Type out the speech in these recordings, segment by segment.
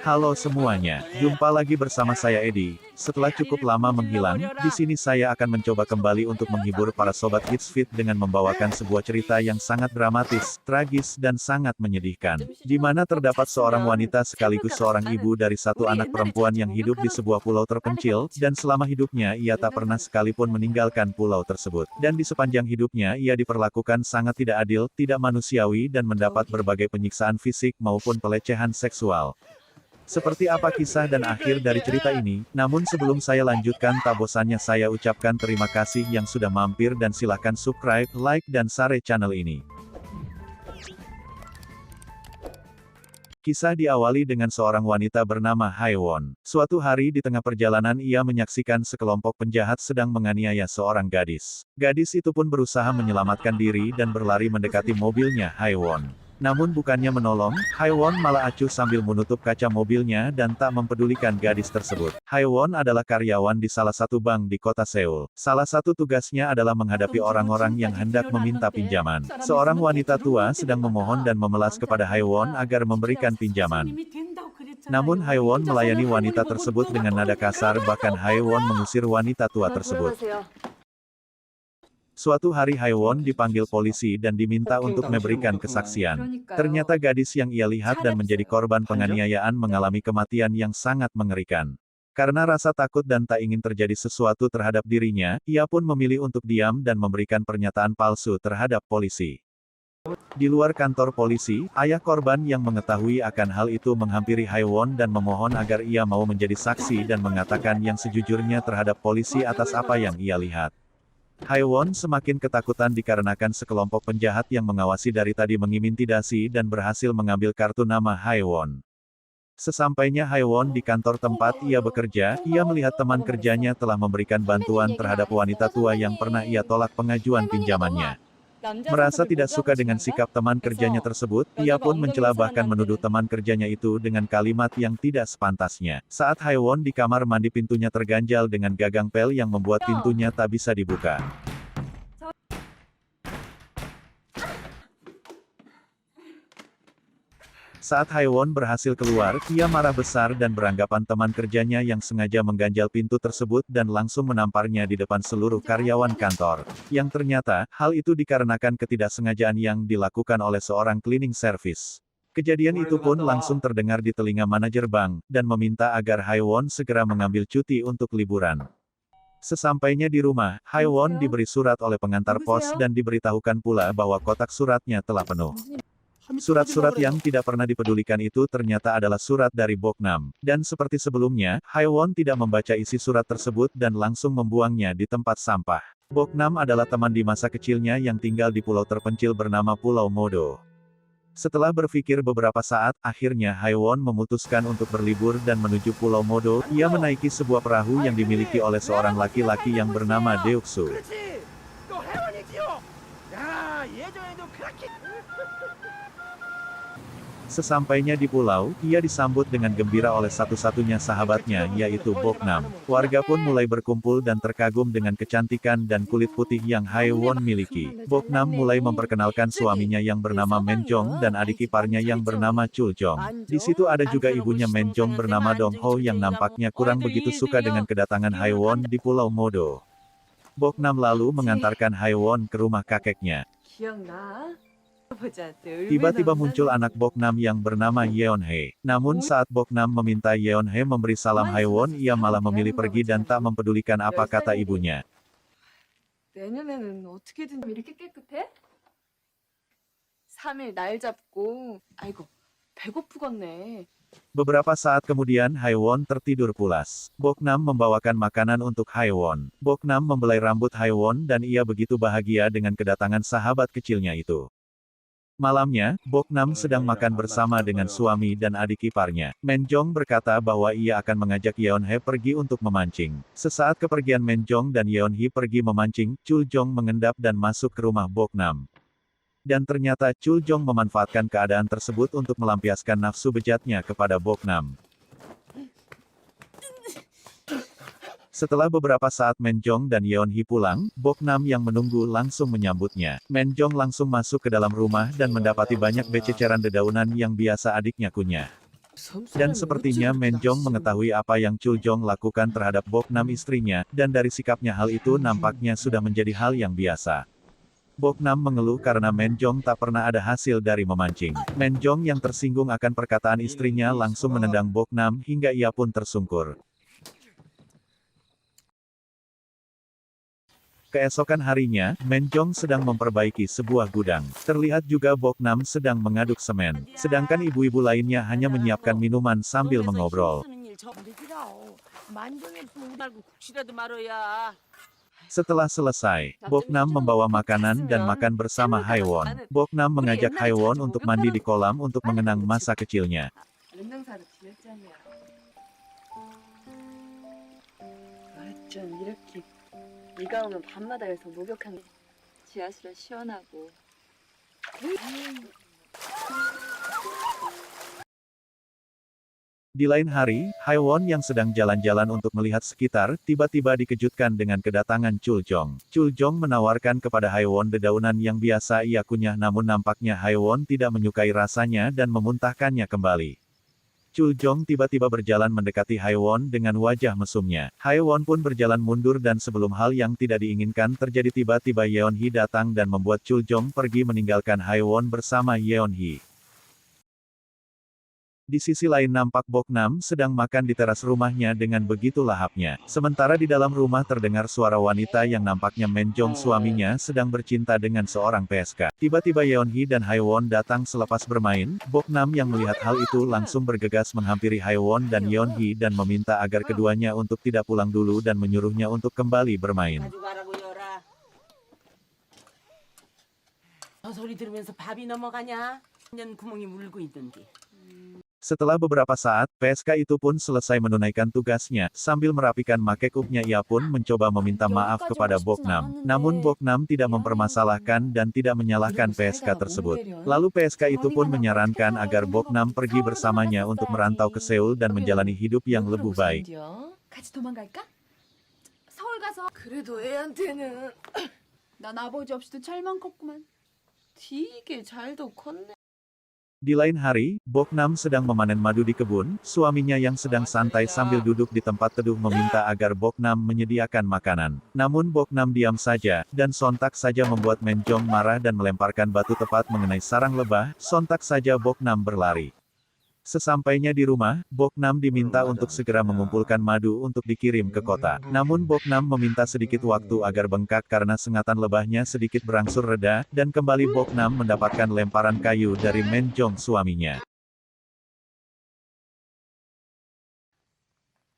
Halo semuanya, jumpa lagi bersama saya Edi. Setelah cukup lama menghilang, di sini saya akan mencoba kembali untuk menghibur para sobat Hits Feed dengan membawakan sebuah cerita yang sangat dramatis, tragis dan sangat menyedihkan. Di mana terdapat seorang wanita sekaligus seorang ibu dari satu anak perempuan yang hidup di sebuah pulau terpencil, dan selama hidupnya ia tak pernah sekalipun meninggalkan pulau tersebut. Dan di sepanjang hidupnya ia diperlakukan sangat tidak adil, tidak manusiawi dan mendapat berbagai penyiksaan fisik maupun pelecehan seksual. Seperti apa kisah dan akhir dari cerita ini? Namun sebelum saya lanjutkan, tak bosannya saya ucapkan terima kasih yang sudah mampir dan silahkan subscribe, like dan share channel ini. Kisah diawali dengan seorang wanita bernama Haewon. Suatu hari di tengah perjalanan ia menyaksikan sekelompok penjahat sedang menganiaya seorang gadis. Gadis itu pun berusaha menyelamatkan diri dan berlari mendekati mobilnya Haewon. Namun bukannya menolong, Haewon malah acuh sambil menutup kaca mobilnya dan tak mempedulikan gadis tersebut. Haewon adalah karyawan di salah satu bank di kota Seoul. Salah satu tugasnya adalah menghadapi orang-orang yang hendak meminta pinjaman. Seorang wanita tua sedang memohon dan memelas kepada Haewon agar memberikan pinjaman. Namun Haewon melayani wanita tersebut dengan nada kasar, bahkan Haewon mengusir wanita tua tersebut. Suatu hari Haewon dipanggil polisi dan diminta untuk memberikan kesaksian. Ternyata gadis yang ia lihat dan menjadi korban penganiayaan mengalami kematian yang sangat mengerikan. Karena rasa takut dan tak ingin terjadi sesuatu terhadap dirinya, ia pun memilih untuk diam dan memberikan pernyataan palsu terhadap polisi. Di luar kantor polisi, ayah korban yang mengetahui akan hal itu menghampiri Haewon dan memohon agar ia mau menjadi saksi dan mengatakan yang sejujurnya terhadap polisi atas apa yang ia lihat. Haewon semakin ketakutan dikarenakan sekelompok penjahat yang mengawasi dari tadi mengintimidasi dan berhasil mengambil kartu nama Haewon. Sesampainya Haewon di kantor tempat ia bekerja, ia melihat teman kerjanya telah memberikan bantuan terhadap wanita tua yang pernah ia tolak pengajuan pinjamannya. Merasa tidak suka dengan sikap teman kerjanya tersebut, ia pun mencela bahkan menuduh teman kerjanya itu dengan kalimat yang tidak sepantasnya. Saat Haewon di kamar mandi pintunya terganjal dengan gagang pel yang membuat pintunya tak bisa dibuka. Saat Haewon berhasil keluar, ia marah besar dan beranggapan teman kerjanya yang sengaja mengganjal pintu tersebut dan langsung menamparnya di depan seluruh karyawan kantor. Yang ternyata, hal itu dikarenakan ketidaksengajaan yang dilakukan oleh seorang cleaning service. Kejadian itu pun langsung terdengar di telinga manajer bank, dan meminta agar Haewon segera mengambil cuti untuk liburan. Sesampainya di rumah, Haewon diberi surat oleh pengantar pos dan diberitahukan pula bahwa kotak suratnya telah penuh. Surat-surat yang tidak pernah dipedulikan itu ternyata adalah surat dari Boknam. Dan seperti sebelumnya, Haewon tidak membaca isi surat tersebut dan langsung membuangnya di tempat sampah. Boknam adalah teman di masa kecilnya yang tinggal di pulau terpencil bernama Pulau Modo. Setelah berpikir beberapa saat, akhirnya Haewon memutuskan untuk berlibur dan menuju Pulau Modo. Ia menaiki sebuah perahu yang dimiliki oleh seorang laki-laki yang bernama Deoksu. Sesampainya di pulau, ia disambut dengan gembira oleh satu-satunya sahabatnya, yaitu Boknam. Warga pun mulai berkumpul dan terkagum dengan kecantikan dan kulit putih yang Haewon miliki. Boknam mulai memperkenalkan suaminya yang bernama Menjong dan adik iparnya yang bernama Chuljong. Di situ ada juga ibunya Menjong bernama Dongho yang nampaknya kurang begitu suka dengan kedatangan Haewon di Pulau Modo. Boknam lalu mengantarkan Haewon ke rumah kakeknya. Tiba-tiba muncul anak Boknam yang bernama Yeonhae. Namun saat Boknam meminta Yeonhae memberi salam Haewon, ia malah memilih pergi dan tak mempedulikan apa kata ibunya. Beberapa saat kemudian Haewon tertidur pulas. Boknam membawakan makanan untuk Haewon. Boknam membelai rambut Haewon dan ia begitu bahagia dengan kedatangan sahabat kecilnya itu. Malamnya, Boknam sedang makan bersama dengan suami dan adik iparnya. Menjong berkata bahwa ia akan mengajak Yeonhae pergi untuk memancing. Sesaat kepergian Menjong dan Yeonhae pergi memancing, Chuljong mengendap dan masuk ke rumah Boknam. Dan ternyata Chuljong memanfaatkan keadaan tersebut untuk melampiaskan nafsu bejatnya kepada Boknam. Setelah beberapa saat Menjong dan Yeonhae pulang, Boknam yang menunggu langsung menyambutnya. Menjong langsung masuk ke dalam rumah dan mendapati banyak bececeran dedaunan yang biasa adiknya kunyah. Dan sepertinya Menjong mengetahui apa yang Chuljong lakukan terhadap Boknam istrinya, dan dari sikapnya hal itu nampaknya sudah menjadi hal yang biasa. Boknam mengeluh karena Menjong tak pernah ada hasil dari memancing. Menjong yang tersinggung akan perkataan istrinya langsung menendang Boknam hingga ia pun tersungkur. Keesokan harinya, Menjong sedang memperbaiki sebuah gudang. Terlihat juga Boknam sedang mengaduk semen. Sedangkan ibu-ibu lainnya hanya menyiapkan minuman sambil mengobrol. Setelah selesai, Boknam membawa makanan dan makan bersama Haewon. Boknam mengajak Haewon untuk mandi di kolam untuk mengenang masa kecilnya. 비가 오면 밤마다 여기서 목욕하는 지하실은 시원하고. Di lain hari, Haewon yang sedang jalan-jalan untuk melihat sekitar, tiba-tiba dikejutkan dengan kedatangan Chuljong. Chuljong menawarkan kepada Haewon dedaunan yang biasa ia kunyah, namun nampaknya Haewon tidak menyukai rasanya dan memuntahkannya kembali. Chuljong tiba-tiba berjalan mendekati Haewon dengan wajah mesumnya. Haewon pun berjalan mundur dan sebelum hal yang tidak diinginkan terjadi tiba-tiba Yeonhee datang dan membuat Chuljong pergi meninggalkan Haewon bersama Yeonhee. Di sisi lain nampak Boknam sedang makan di teras rumahnya dengan begitu lahapnya. Sementara di dalam rumah terdengar suara wanita yang nampaknya Menjong suaminya sedang bercinta dengan seorang PSK. Tiba-tiba Yeonhee dan Haewon datang selepas bermain. Boknam yang melihat hal itu langsung bergegas menghampiri Haewon dan Yeonhee dan meminta agar keduanya untuk tidak pulang dulu dan menyuruhnya untuk kembali bermain. Setelah beberapa saat, PSK itu pun selesai menunaikan tugasnya, sambil merapikan make-upnya ia pun mencoba meminta maaf kepada Boknam. Namun Boknam tidak mempermasalahkan dan tidak menyalahkan PSK tersebut. Lalu PSK itu pun menyarankan agar Boknam pergi bersamanya untuk merantau ke Seoul dan menjalani hidup yang lebih baik. 같이 도망갈까? 서울 가서 그래도 애한테는 난 아버지 없이도 잘만 컸구만. 되게 잘도 컸네. Di lain hari, Boknam sedang memanen madu di kebun, suaminya yang sedang santai sambil duduk di tempat teduh meminta agar Boknam menyediakan makanan. Namun Boknam diam saja, dan sontak saja membuat Menjong marah dan melemparkan batu tepat mengenai sarang lebah, sontak saja Boknam berlari. Sesampainya di rumah, Boknam diminta untuk segera mengumpulkan madu untuk dikirim ke kota. Namun Boknam meminta sedikit waktu agar bengkak karena sengatan lebahnya sedikit berangsur reda, dan kembali Boknam mendapatkan lemparan kayu dari Menjong suaminya.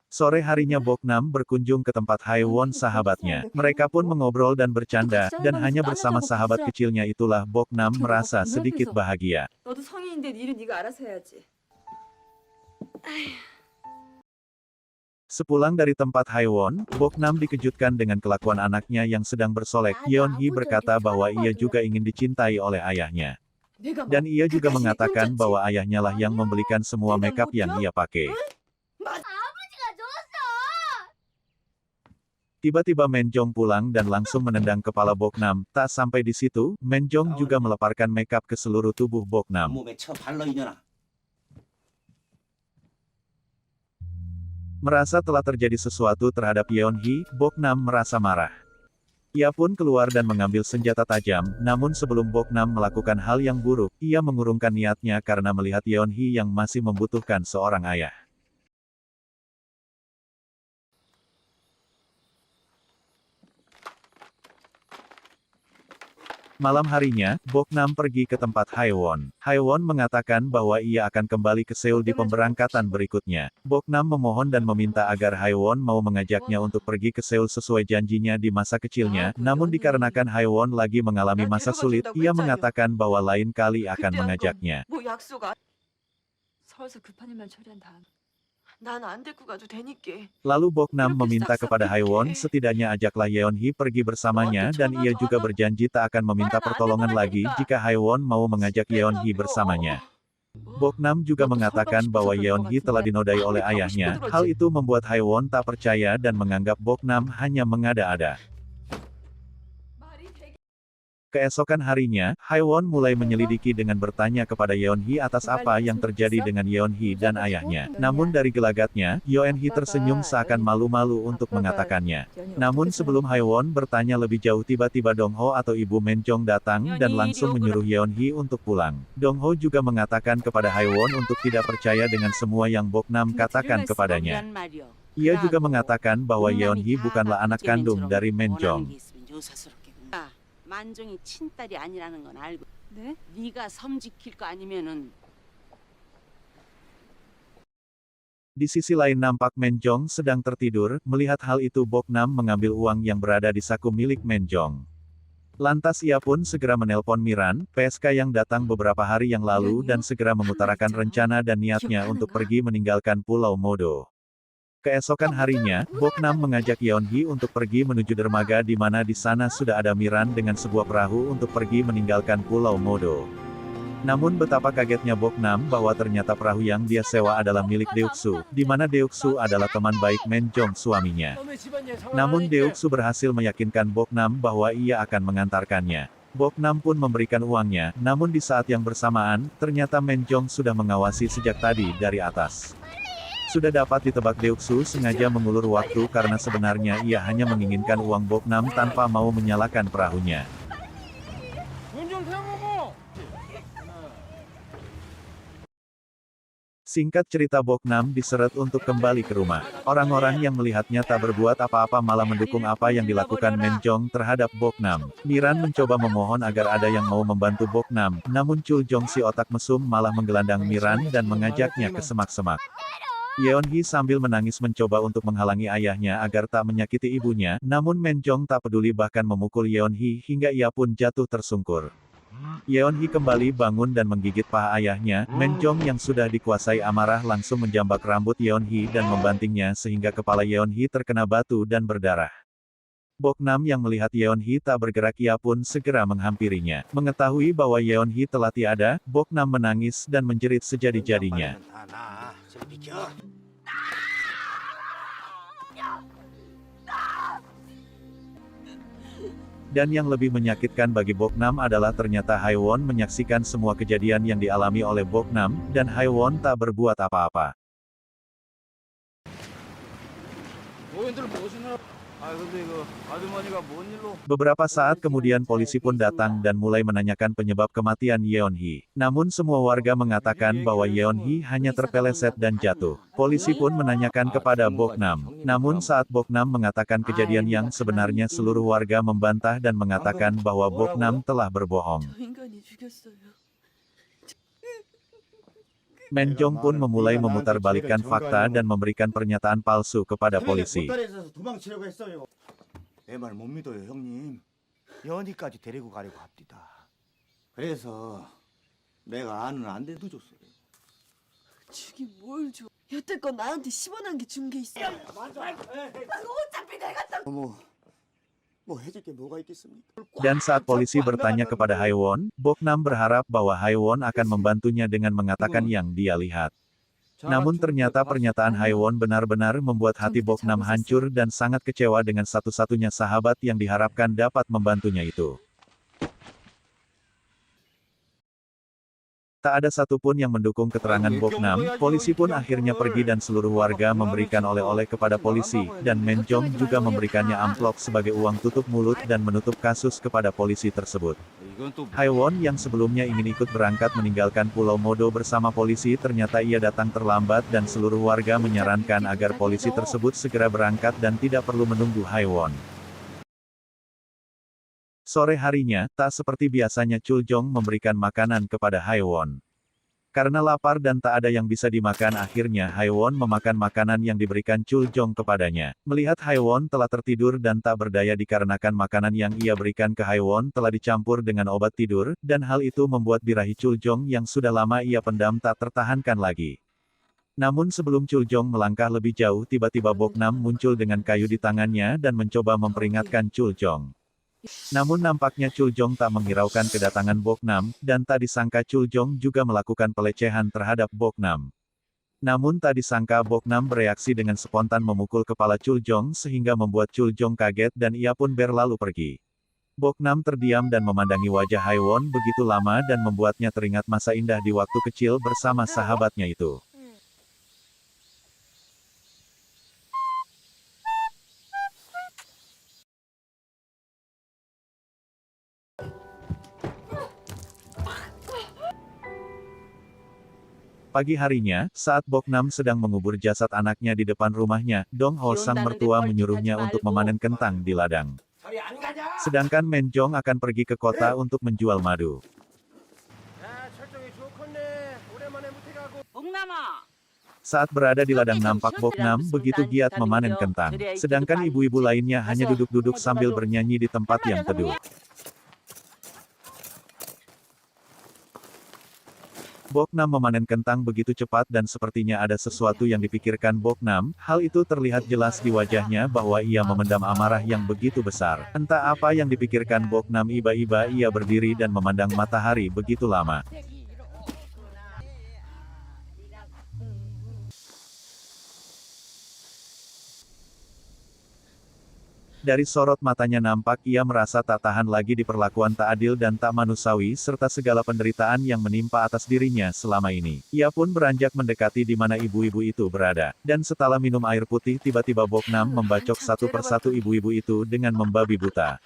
Sore harinya Boknam berkunjung ke tempat Haewon sahabatnya. Mereka pun mengobrol dan bercanda, dan hanya bersama sahabat kecilnya itulah Boknam merasa sedikit bahagia. 너도 성인인데 일은 네가 알아서 해야지. Sepulang dari tempat Haewon, Boknam dikejutkan dengan kelakuan anaknya yang sedang bersolek. Yeonhee berkata bahwa ia juga ingin dicintai oleh ayahnya. Dan ia juga mengatakan bahwa ayahnya lah yang membelikan semua makeup yang ia pakai. Tiba-tiba Menjong pulang dan langsung menendang kepala Boknam. Tak sampai di situ, Menjong juga meleparkan makeup ke seluruh tubuh Boknam. Merasa telah terjadi sesuatu terhadap Yeonhee, Boknam merasa marah. Ia pun keluar dan mengambil senjata tajam, namun sebelum Boknam melakukan hal yang buruk, ia mengurungkan niatnya karena melihat Yeonhee yang masih membutuhkan seorang ayah. Malam harinya, Boknam pergi ke tempat Haewon. Haewon mengatakan bahwa ia akan kembali ke Seoul di pemberangkatan berikutnya. Boknam memohon dan meminta agar Haewon mau mengajaknya untuk pergi ke Seoul sesuai janjinya di masa kecilnya, namun dikarenakan Haewon lagi mengalami masa sulit, ia mengatakan bahwa lain kali akan mengajaknya. Lalu Boknam meminta kepada Haewon setidaknya ajaklah Yeonhee pergi bersamanya dan ia juga berjanji tak akan meminta pertolongan lagi jika Haewon mau mengajak Yeonhee bersamanya. Boknam juga mengatakan bahwa Yeonhee telah dinodai oleh ayahnya. Hal itu membuat Haewon tak percaya dan menganggap Boknam hanya mengada-ada. Keesokan harinya, Haewon mulai menyelidiki dengan bertanya kepada Yeonhee atas apa yang terjadi dengan Yeonhee dan ayahnya. Namun dari gelagatnya, Yeonhee tersenyum seakan malu-malu untuk mengatakannya. Namun sebelum Haewon bertanya lebih jauh tiba-tiba Dongho atau ibu Menjong datang dan langsung menyuruh Yeonhee untuk pulang. Dongho juga mengatakan kepada Haewon untuk tidak percaya dengan semua yang Boknam katakan kepadanya. Ia juga mengatakan bahwa Yeonhee bukanlah anak kandung dari Menjong. 만종이 친딸이 아니라는 건 알고. 네? 네가 섬 지킬 거 아니면은. Di sisi lain nampak Menjong sedang tertidur, melihat hal itu Boknam mengambil uang yang berada di saku milik Menjong. Lantas ia pun segera menelpon Miran, PSK yang datang beberapa hari yang lalu dan segera mengutarakan rencana dan niatnya untuk pergi meninggalkan Pulau Modo. Keesokan harinya, Boknam mengajak Yeonhee untuk pergi menuju dermaga di mana di sana sudah ada Miran dengan sebuah perahu untuk pergi meninggalkan Pulau Modo. Namun betapa kagetnya Boknam bahwa ternyata perahu yang dia sewa adalah milik Deoksu, di mana Deoksu adalah teman baik Menjong suaminya. Namun Deoksu berhasil meyakinkan Boknam bahwa ia akan mengantarkannya. Boknam pun memberikan uangnya, namun di saat yang bersamaan, ternyata Menjong sudah mengawasi sejak tadi dari atas. Sudah dapat ditebak Deoksu sengaja mengulur waktu karena sebenarnya ia hanya menginginkan uang Boknam tanpa mau menyalakan perahunya. Singkat cerita Boknam diseret untuk kembali ke rumah. Orang-orang yang melihatnya tak berbuat apa-apa malah mendukung apa yang dilakukan Menjong terhadap Boknam. Miran mencoba memohon agar ada yang mau membantu Boknam, namun Chuljong si otak mesum malah menggelandang Miran dan mengajaknya ke semak-semak. Yeonhee sambil menangis mencoba untuk menghalangi ayahnya agar tak menyakiti ibunya, namun Menjong tak peduli bahkan memukul Yeonhee hingga ia pun jatuh tersungkur. Yeonhee kembali bangun dan menggigit paha ayahnya, Menjong yang sudah dikuasai amarah langsung menjambak rambut Yeonhee dan membantingnya sehingga kepala Yeonhee terkena batu dan berdarah. Boknam yang melihat Yeonhee tak bergerak ia pun segera menghampirinya. Mengetahui bahwa Yeonhee telah tiada, Boknam menangis dan menjerit sejadi-jadinya. Dan yang lebih menyakitkan bagi Boknam adalah ternyata Haewon menyaksikan semua kejadian yang dialami oleh Boknam, dan Haewon tak berbuat apa-apa. Beberapa saat kemudian polisi pun datang dan mulai menanyakan penyebab kematian Yeonhee. Namun semua warga mengatakan bahwa Yeonhee hanya terpeleset dan jatuh. Polisi pun menanyakan kepada Boknam. Namun saat Boknam mengatakan kejadian yang sebenarnya seluruh warga membantah dan mengatakan bahwa Boknam telah berbohong. Menjong pun memulai memutarbalikkan fakta dan memberikan pernyataan palsu kepada polisi. 내 말 못 믿어요, 형님. 연희까지 데리고 가려고 합디다. 그래서 내가 아는 안 돼도 줬어요. 주긴 뭘 줘? 여태껏 나한테 10원 한 개 준 게 있어. 어차피 내가 다 뭐 해줄 게 뭐가 있겠습니까? Dan saat polisi bertanya kepada Haewon, Boknam berharap bahwa Haewon akan membantunya dengan mengatakan yang dia lihat. Namun ternyata pernyataan Haewon benar-benar membuat hati Boknam hancur dan sangat kecewa dengan satu-satunya sahabat yang diharapkan dapat membantunya itu. Tak ada satupun yang mendukung keterangan Boknam, polisi pun akhirnya pergi dan seluruh warga memberikan oleh-oleh kepada polisi, dan Menjong juga memberikannya amplop sebagai uang tutup mulut dan menutup kasus kepada polisi tersebut. Haewon yang sebelumnya ingin ikut berangkat meninggalkan Pulau Modo bersama polisi ternyata ia datang terlambat dan seluruh warga menyarankan agar polisi tersebut segera berangkat dan tidak perlu menunggu Haewon. Sore harinya, tak seperti biasanya Chuljong memberikan makanan kepada Haewon. Karena lapar dan tak ada yang bisa dimakan akhirnya Haewon memakan makanan yang diberikan Chuljong kepadanya. Melihat Haewon telah tertidur dan tak berdaya dikarenakan makanan yang ia berikan ke Haewon telah dicampur dengan obat tidur, dan hal itu membuat birahi Chuljong yang sudah lama ia pendam tak tertahankan lagi. Namun sebelum Chuljong melangkah lebih jauh tiba-tiba Boknam muncul dengan kayu di tangannya dan mencoba memperingatkan Chuljong. Namun nampaknya Chuljong tak menghiraukan kedatangan Boknam, dan tak disangka Chuljong juga melakukan pelecehan terhadap Boknam. Namun tak disangka Boknam bereaksi dengan spontan memukul kepala Chuljong sehingga membuat Chuljong kaget dan ia pun berlalu pergi. Bok Nam terdiam dan memandangi wajah Haiwon begitu lama dan membuatnya teringat masa indah di waktu kecil bersama sahabatnya itu. Pagi harinya, saat Bok Nam sedang mengubur jasad anaknya di depan rumahnya, Dong Ho sang mertua menyuruhnya untuk memanen kentang di ladang. Sedangkan Men Jong akan pergi ke kota untuk menjual madu. 복남아, Saat berada di ladang nampak Bok Nam begitu giat memanen kentang. Sedangkan ibu-ibu lainnya hanya duduk-duduk sambil bernyanyi di tempat yang teduh. Bok Nam memanen kentang begitu cepat dan sepertinya ada sesuatu yang dipikirkan Bok Nam. Hal itu terlihat jelas di wajahnya bahwa ia memendam amarah yang begitu besar. Entah apa yang dipikirkan Bok Nam, iba-iba ia berdiri dan memandang matahari begitu lama. Dari sorot matanya nampak ia merasa tak tahan lagi di perlakuan tak adil dan tak manusiawi serta segala penderitaan yang menimpa atas dirinya selama ini. Ia pun beranjak mendekati di mana ibu-ibu itu berada. Dan setelah minum air putih tiba-tiba Bok Nam membacok satu persatu ibu-ibu itu dengan membabi buta.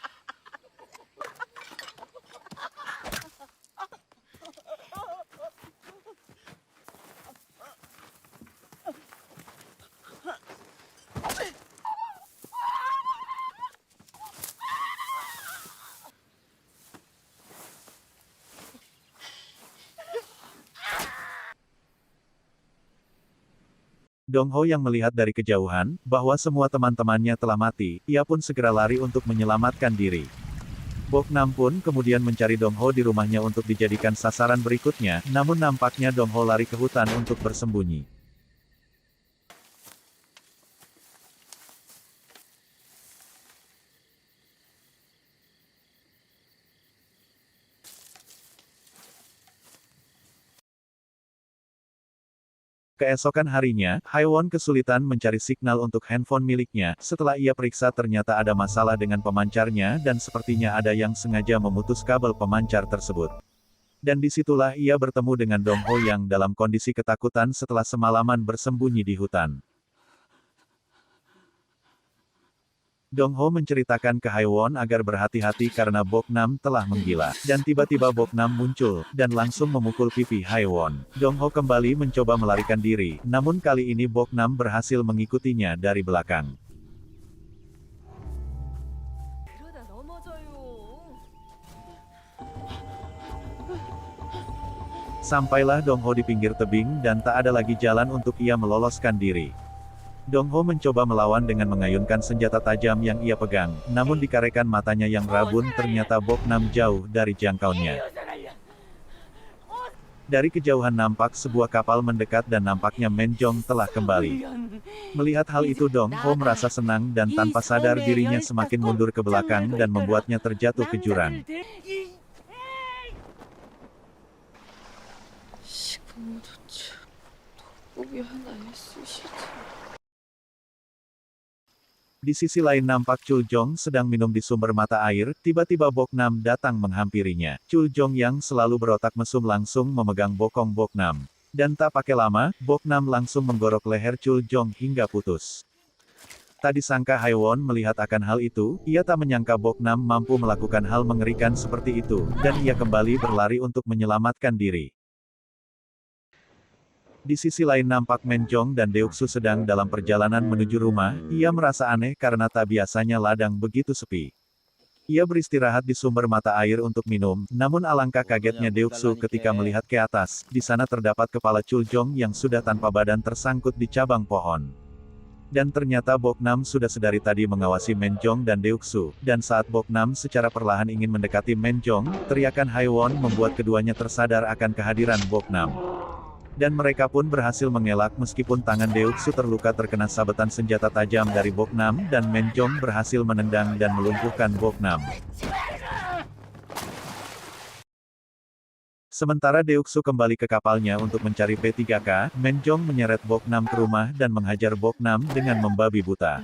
Dong Ho yang melihat dari kejauhan, bahwa semua teman-temannya telah mati, ia pun segera lari untuk menyelamatkan diri. Bok Nam pun kemudian mencari Dong Ho di rumahnya untuk dijadikan sasaran berikutnya, namun nampaknya Dong Ho lari ke hutan untuk bersembunyi. Keesokan harinya, Haiwon kesulitan mencari signal untuk handphone miliknya. Setelah ia periksa ternyata ada masalah dengan pemancarnya dan sepertinya ada yang sengaja memutus kabel pemancar tersebut. Dan disitulah ia bertemu dengan Dong Ho yang dalam kondisi ketakutan setelah semalaman bersembunyi di hutan. Dong Ho menceritakan ke Haiwon agar berhati-hati karena Bok Nam telah menggila. Dan tiba-tiba Bok Nam muncul, dan langsung memukul pipi Haiwon. Dong Ho kembali mencoba melarikan diri, namun kali ini Bok Nam berhasil mengikutinya dari belakang. Sampailah Dong Ho di pinggir tebing dan tak ada lagi jalan untuk ia meloloskan diri. Dong Ho mencoba melawan dengan mengayunkan senjata tajam yang ia pegang, namun dikarekan matanya yang rabun ternyata Bok Nam jauh dari jangkaunya. Dari kejauhan nampak sebuah kapal mendekat dan nampaknya Men Jong telah kembali. Melihat hal itu Dong Ho merasa senang dan tanpa sadar dirinya semakin mundur ke belakang dan membuatnya terjatuh ke jurang. Di sisi lain nampak Chul Jong sedang minum di sumber mata air, tiba-tiba Bok Nam datang menghampirinya. Chul Jong yang selalu berotak mesum langsung memegang bokong Bok Nam. Dan tak pakai lama, Bok Nam langsung menggorok leher Chul Jong hingga putus. Tak disangka Haiwon melihat akan hal itu, ia tak menyangka Bok Nam mampu melakukan hal mengerikan seperti itu, dan ia kembali berlari untuk menyelamatkan diri. Di sisi lain nampak Men Jong dan Deoksu sedang dalam perjalanan menuju rumah, ia merasa aneh karena tak biasanya ladang begitu sepi. Ia beristirahat di sumber mata air untuk minum, namun alangkah kagetnya Deoksu ketika melihat ke atas, di sana terdapat kepala Chul Jong yang sudah tanpa badan tersangkut di cabang pohon. Dan ternyata Bok Nam sudah sedari tadi mengawasi Men Jong dan Deoksu, dan saat Bok Nam secara perlahan ingin mendekati Men Jong, teriakan Haiwon membuat keduanya tersadar akan kehadiran Bok Nam. Dan mereka pun berhasil mengelak meskipun tangan Deoksu terluka terkena sabetan senjata tajam dari Bok Nam dan Men Jong berhasil menendang dan melumpuhkan Bok Nam. Sementara Deoksu kembali ke kapalnya untuk mencari P3K, Menjong menyeret Boknam ke rumah dan menghajar Boknam dengan membabi buta.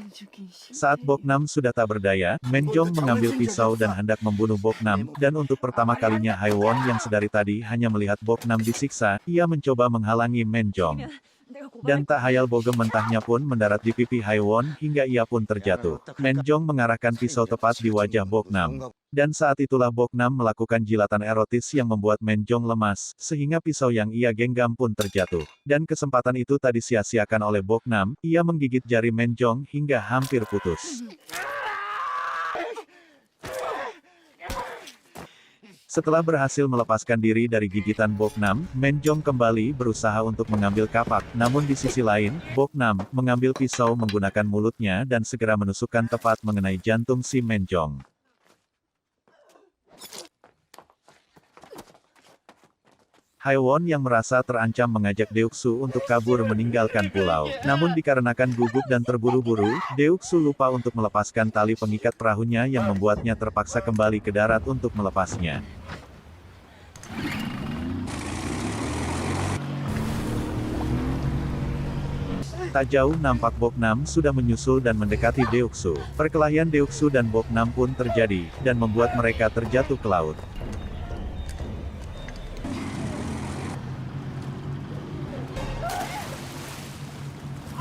Saat Boknam sudah tak berdaya, Menjong mengambil pisau dan hendak membunuh Boknam, dan untuk pertama kalinya Haiwon yang sedari tadi hanya melihat Boknam disiksa, ia mencoba menghalangi Menjong. Dan tak hayal bogem mentahnya pun mendarat di pipi Haiwon hingga ia pun terjatuh. Menjong mengarahkan pisau tepat di wajah Boknam. Dan saat itulah Boknam melakukan jilatan erotis yang membuat Menjong lemas, sehingga pisau yang ia genggam pun terjatuh. Dan kesempatan itu tak disia-siakan oleh Boknam, ia menggigit jari Menjong hingga hampir putus. Setelah berhasil melepaskan diri dari gigitan Boknam, Menjong kembali berusaha untuk mengambil kapak, namun di sisi lain, Boknam mengambil pisau menggunakan mulutnya dan segera menusukkan tepat mengenai jantung si Menjong. Haiwon yang merasa terancam mengajak Deoksu untuk kabur meninggalkan pulau. Namun dikarenakan gugup dan terburu-buru, Deoksu lupa untuk melepaskan tali pengikat perahunya yang membuatnya terpaksa kembali ke darat untuk melepasnya. Tak jauh nampak Boknam sudah menyusul dan mendekati Deoksu. Perkelahian Deoksu dan Boknam pun terjadi, dan membuat mereka terjatuh ke laut.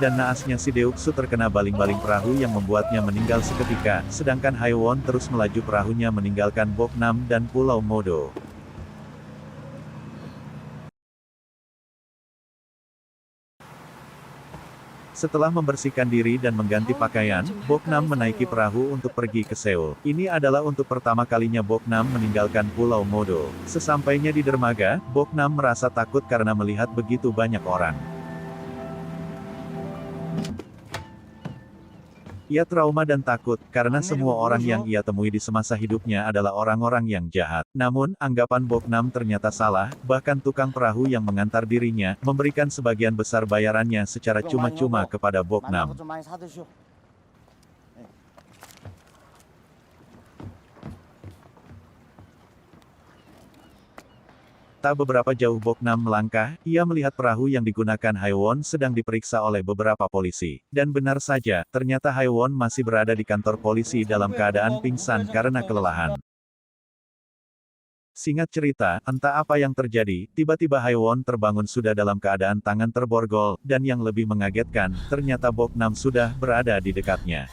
Dan naasnya si Deoksu terkena baling-baling perahu yang membuatnya meninggal seketika, sedangkan Haiwon terus melaju perahunya meninggalkan Boknam dan Pulau Modo. Setelah membersihkan diri dan mengganti pakaian, Boknam menaiki perahu untuk pergi ke Seoul. Ini adalah untuk pertama kalinya Boknam meninggalkan Pulau Modo. Sesampainya di dermaga, Boknam merasa takut karena melihat begitu banyak orang. Ia trauma dan takut, karena semua orang yang ia temui di semasa hidupnya adalah orang-orang yang jahat. Namun, anggapan Boknam ternyata salah, bahkan tukang perahu yang mengantar dirinya, memberikan sebagian besar bayarannya secara cuma-cuma kepada Boknam. Tak beberapa jauh Boknam melangkah, ia melihat perahu yang digunakan Haiwon sedang diperiksa oleh beberapa polisi. Dan benar saja, ternyata Haiwon masih berada di kantor polisi dalam keadaan pingsan karena kelelahan. Singkat cerita, entah apa yang terjadi, tiba-tiba Haiwon terbangun sudah dalam keadaan tangan terborgol, dan yang lebih mengagetkan, ternyata Boknam sudah berada di dekatnya.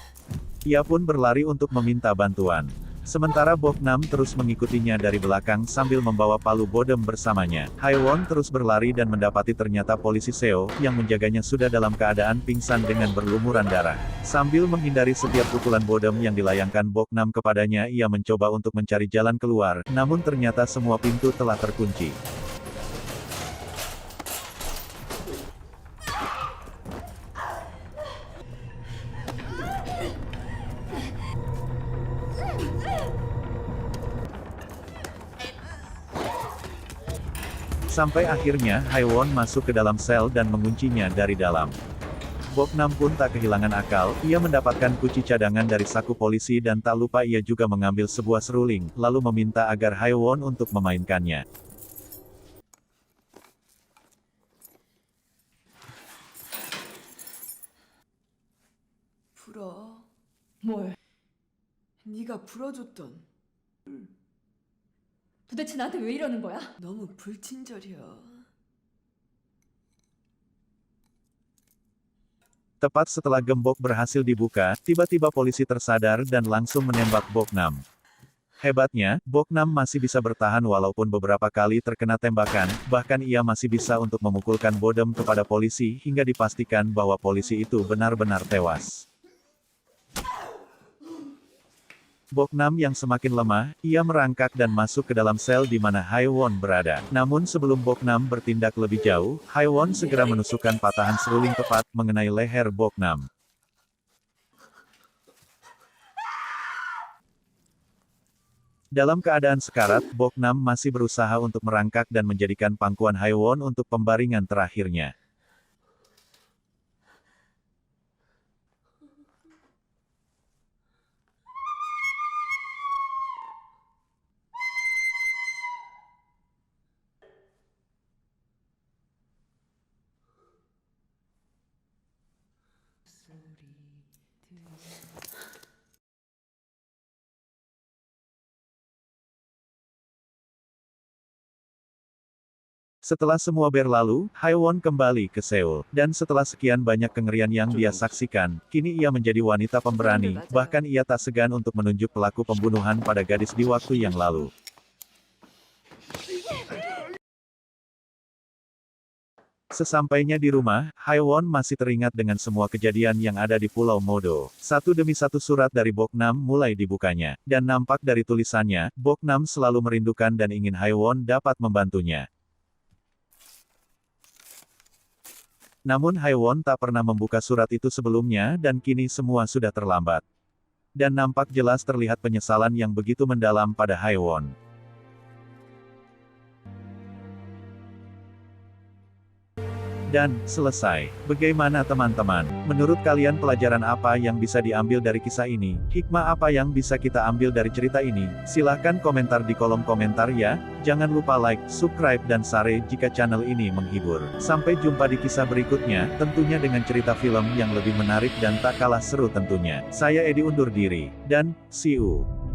Ia pun berlari untuk meminta bantuan. Sementara Boknam terus mengikutinya dari belakang sambil membawa palu bodem bersamanya. Haiwon terus berlari dan mendapati ternyata polisi Seo, yang menjaganya sudah dalam keadaan pingsan dengan berlumuran darah. Sambil menghindari setiap pukulan bodem yang dilayangkan Boknam kepadanya, ia mencoba untuk mencari jalan keluar, namun ternyata semua pintu telah terkunci. Sampai akhirnya, Haiwon masuk ke dalam sel dan menguncinya dari dalam. Boknam pun tak kehilangan akal, ia mendapatkan kunci cadangan dari saku polisi dan tak lupa ia juga mengambil sebuah seruling, lalu meminta agar Haiwon untuk memainkannya. 불어. 뭘? 네가 불어줬던. 도대체 나한테 왜 이러는 거야? 너무 불친절이야. Tepat setelah gembok berhasil dibuka, tiba-tiba polisi tersadar dan langsung menembak Boknam. Hebatnya, Boknam masih bisa bertahan walaupun beberapa kali terkena tembakan, bahkan ia masih bisa untuk memukulkan bodem kepada polisi hingga dipastikan bahwa polisi itu benar-benar tewas. Boknam yang semakin lemah, ia merangkak dan masuk ke dalam sel di mana Haiwon berada. Namun sebelum Boknam bertindak lebih jauh, Haiwon segera menusukkan patahan seruling tepat mengenai leher Boknam. Dalam keadaan sekarat, Boknam masih berusaha untuk merangkak dan menjadikan pangkuan Haiwon untuk pembaringan terakhirnya. Setelah semua berlalu, Haewon kembali ke Seoul. Dan setelah sekian banyak kengerian yang dia saksikan, kini ia menjadi wanita pemberani, bahkan ia tak segan untuk menunjuk pelaku pembunuhan pada gadis di waktu yang lalu. Sesampainya di rumah, Haewon masih teringat dengan semua kejadian yang ada di Pulau Modo. Satu demi satu surat dari Boknam mulai dibukanya. Dan nampak dari tulisannya, Boknam selalu merindukan dan ingin Haewon dapat membantunya. Namun Haewon tak pernah membuka surat itu sebelumnya dan kini semua sudah terlambat. Dan nampak jelas terlihat penyesalan yang begitu mendalam pada Haewon. Dan, selesai. Bagaimana teman-teman? Menurut kalian pelajaran apa yang bisa diambil dari kisah ini? Hikmah apa yang bisa kita ambil dari cerita ini? Silahkan komentar di kolom komentar ya. Jangan lupa like, subscribe dan share jika channel ini menghibur. Sampai jumpa di kisah berikutnya, tentunya dengan cerita film yang lebih menarik dan tak kalah seru tentunya. Saya Edi undur diri, dan, see you.